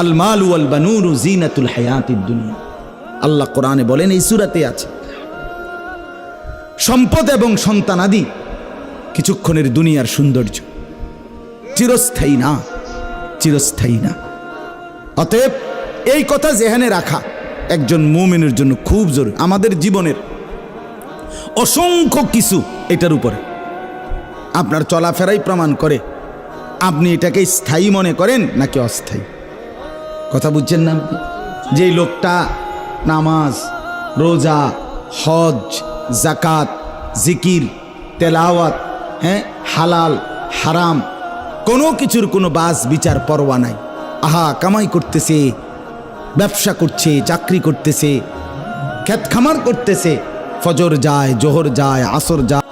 আল মালু ওয়াল বানুনু জিনাতুল হায়াতিদ দুনিয়া। আল্লাহ কোরআনে বলেন, এই সূরাতে আছে, সম্পদ এবং সন্তানাদি কিছুক্ষণের দুনিয়ার সৌন্দর্য, চিরস্থায়ী না, চিরস্থায়ী না। অতএব এই কথা জেহানে রাখা একজন মুমিনের জন্য খুব জরুরি। আমাদের জীবনের অসংখ্য কিছু এটার উপরে, আপনার চলাফেরাই প্রমাণ করে আপনি এটাকে স্থায়ী মনে করেন নাকি অস্থায়ী। কথা বুঝছেন না? যেই লোকটা নামাজ, রোজা, হজ, জাকাত, জিকির, তেলাওয়াত, হালাল হারাম কোনো কিছুর কোনো বাস বিচার পরোয়া নাই, আহা কামাই করতেছে, ব্যবসা করছে, চাকরি করতেছে, ক্ষেত খামার করতেছে, ফজর যায়, জোহর যায়, আসর যায়,